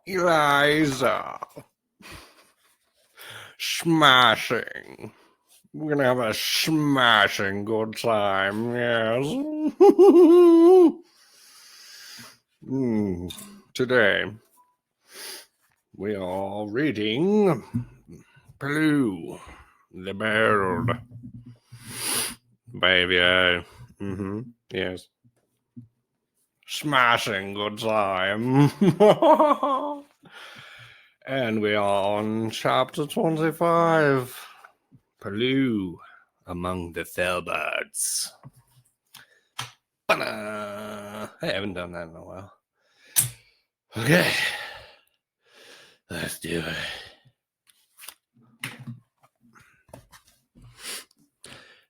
Eliza. Smashing. We're gonna have a smashing good time, yes. Today, we are reading Perloo, the bird. Baby, yes. Smashing good time. And we are on chapter 25. Perloo among the Felbarts. I haven't done that in a while. Okay. Let's do it.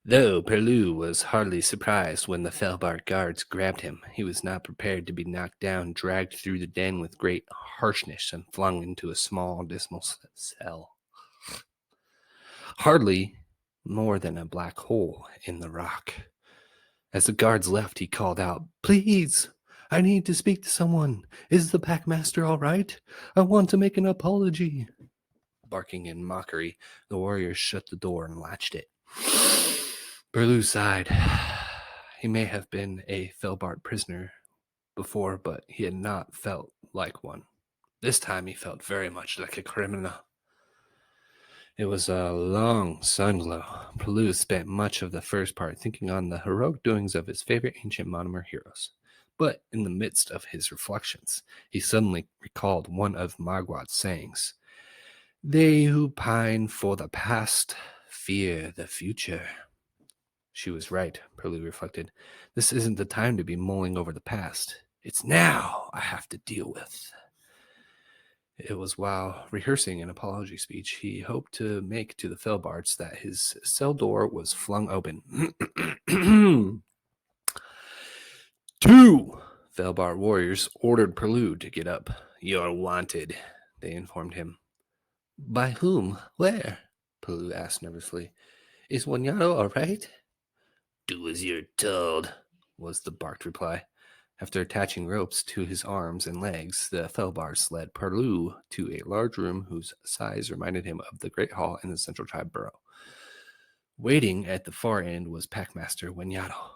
Though Perloo was hardly surprised when the Felbart guards grabbed him, he was not prepared to be knocked down, dragged through the den with great harshness, and flung into a small, dismal cell. Hardly more than a black hole in the rock. As the guards left, he called out, "Please, I need to speak to someone. Is the packmaster all right? I want to make an apology." Barking in mockery, the warriors shut the door and latched it. Perloo sighed. He may have been a Felbart prisoner before, but he had not felt like one. This time he felt very much like a criminal. It was a long sunglow. Perloo spent much of the first part thinking on the heroic doings of his favorite ancient Monomer heroes. But in the midst of his reflections, he suddenly recalled one of Margwat's sayings. "They who pine for the past fear the future." She was right, Perloo reflected. This isn't the time to be mulling over the past. It's now I have to deal with. It was while rehearsing an apology speech he hoped to make to the Felbarts that his cell door was flung open. 2 Felbart warriors ordered Perloo to get up. "You're wanted," they informed him. "By whom? Where?" Perloo asked nervously. "Is Wanyado all right?" "Do as you're told," was the barked reply. After attaching ropes to his arms and legs, the Felbarts led Perloo to a large room whose size reminded him of the great hall in the central tribe burrow. Waiting at the far end was Packmaster Wanyado.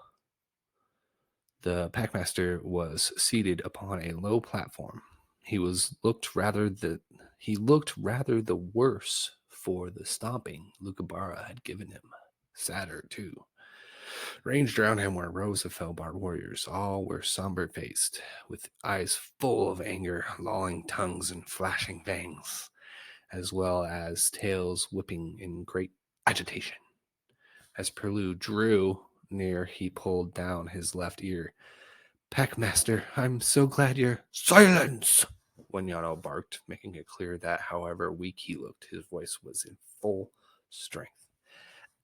The Packmaster was seated upon a low platform. He looked rather the worse for the stomping Lucabara had given him. Sadder, too. Ranged around him were rows of Felbart warriors. All were somber-faced, with eyes full of anger, lolling tongues, and flashing fangs, as well as tails whipping in great agitation. As Perloo drew near, he pulled down his left ear. "Packmaster, I'm so glad you're—" "Silence!" Wanyado barked, making it clear that however weak he looked, his voice was in full strength.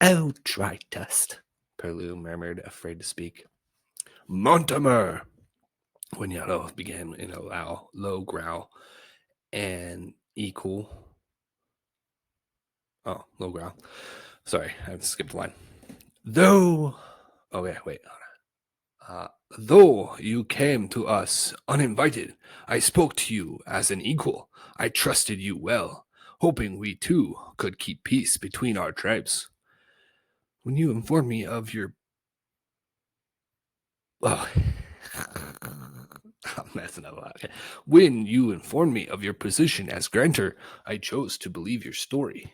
"Oh, dry dust," Perloo murmured, afraid to speak. "Mortimer!" Wanyado began in a low growl and low growl. Sorry, I skipped a line. Though you came to us uninvited, I spoke to you as an equal. I trusted you well, hoping we too could keep peace between our tribes. When you informed me of your... I'm messing up a lot. When you informed me of your position as grantor, I chose to believe your story.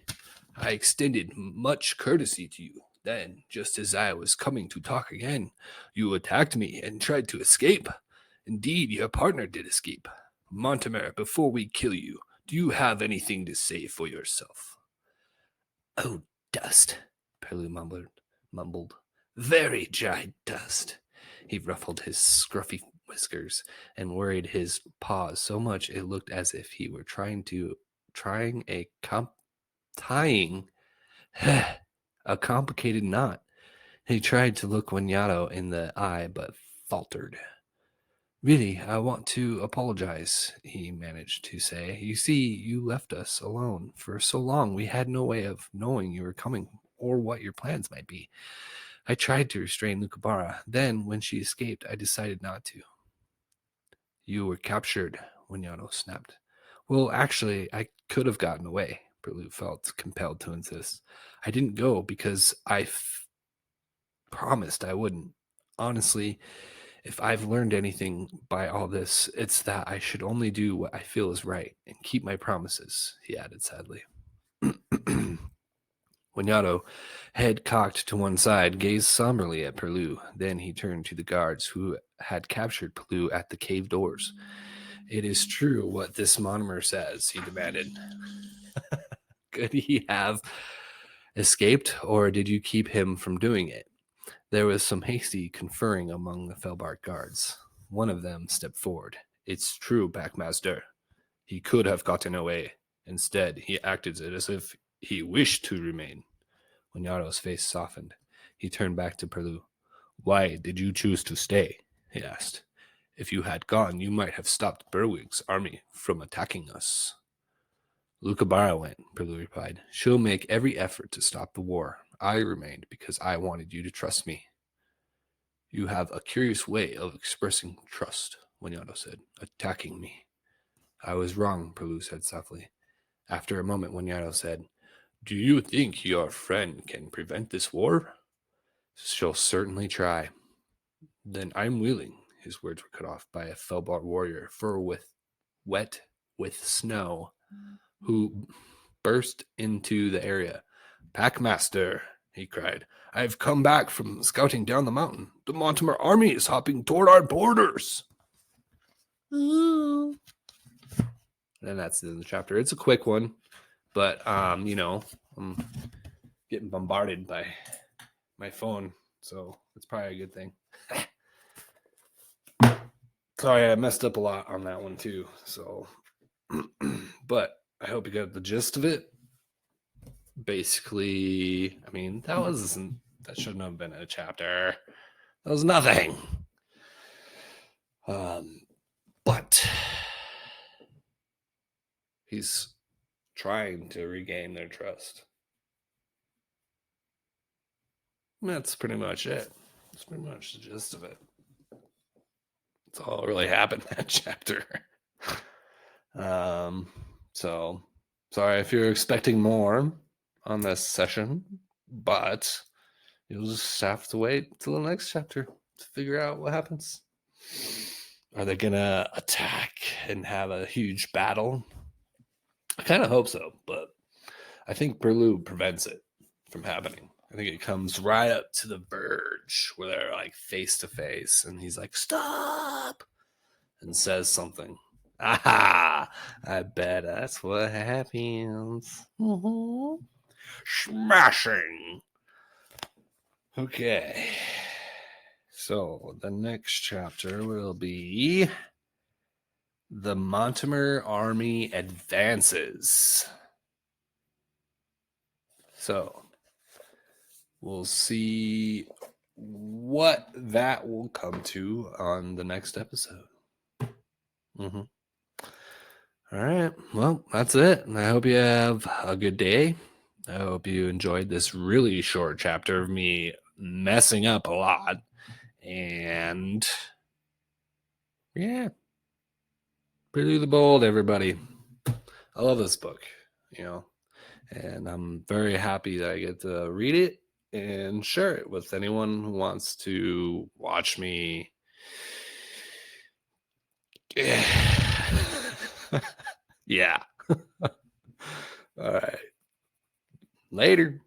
I extended much courtesy to you. Then, just as I was coming to talk again, you attacked me and tried to escape. Indeed, your partner did escape. Mortimer, before we kill you, do you have anything to say for yourself? Oh, dust, Perloo mumbled. Very dry dust. He ruffled his scruffy whiskers and worried his paws so much it looked as if he were tying a complicated knot. He tried to look Wanyado in the eye, but faltered. Really, I want to apologize, he managed to say. You see, you left us alone for so long. We had no way of knowing you were coming or what your plans might be. I tried to restrain Lucabara. Then, when she escaped, I decided not to. You were captured, Wanyado snapped. Well, actually, I could have gotten away, Perloo felt compelled to insist. I didn't go because promised I wouldn't. Honestly, if I've learned anything by all this, it's that I should only do what I feel is right and keep my promises, he added sadly. Wanyado, head cocked to one side, gazed somberly at Perloo. Then he turned to the guards who had captured Perloo at the cave doors. It is true what this monomer says, he demanded. Could he have escaped, or did you keep him from doing it? There was some hasty conferring among the Felbart guards. One of them stepped forward. It's true, Packmaster. He could have gotten away. Instead, he acted as if he wished to remain. Wanyado's face softened. He turned back to Perloo. Why did you choose to stay? He asked. If you had gone, you might have stopped Berwig's army from attacking us. Lucabara went, Perloo replied. She'll make every effort to stop the war. I remained because I wanted you to trust me. You have a curious way of expressing trust, Wanyado said, attacking me. I was wrong, Perloo said softly. After a moment, Wanyado said, Do you think your friend can prevent this war? She'll certainly try. Then I'm willing. His words were cut off by a Felbart warrior, wet with snow, who burst into the area. Packmaster, he cried, I've come back from scouting down the mountain. The Mortimer army is hopping toward our borders. Ooh. And that's the end of the chapter. It's a quick one, but I'm getting bombarded by my phone, so it's probably a good thing. Sorry, I messed up a lot on that one too. So, but I hope you got the gist of it. Basically, I mean, that shouldn't have been a chapter. That was nothing. But he's trying to regain their trust. That's pretty much it. That's pretty much the gist of it. That's all that really happened in that chapter. So sorry if you're expecting more on this session, but you'll just have to wait till the next chapter to figure out what happens. Are they gonna attack and have a huge battle? I kind of hope so, but I think Perloo prevents it from happening. I think it comes right up to the verge where they're like face to face, and he's like, "Stop!" and says something. Aha! I bet that's what happens. Mm-hmm. Smashing. Okay. So the next chapter will be The Mortimer Army Advances. So we'll see what that will come to on the next episode. Mm-hmm. All right. Well, that's it. And I hope you have a good day. I hope you enjoyed this really short chapter of me messing up a lot. And yeah, Perloo the Bold, everybody. I love this book, and I'm very happy that I get to read it and share it with anyone who wants to watch me. Yeah. All right. Later.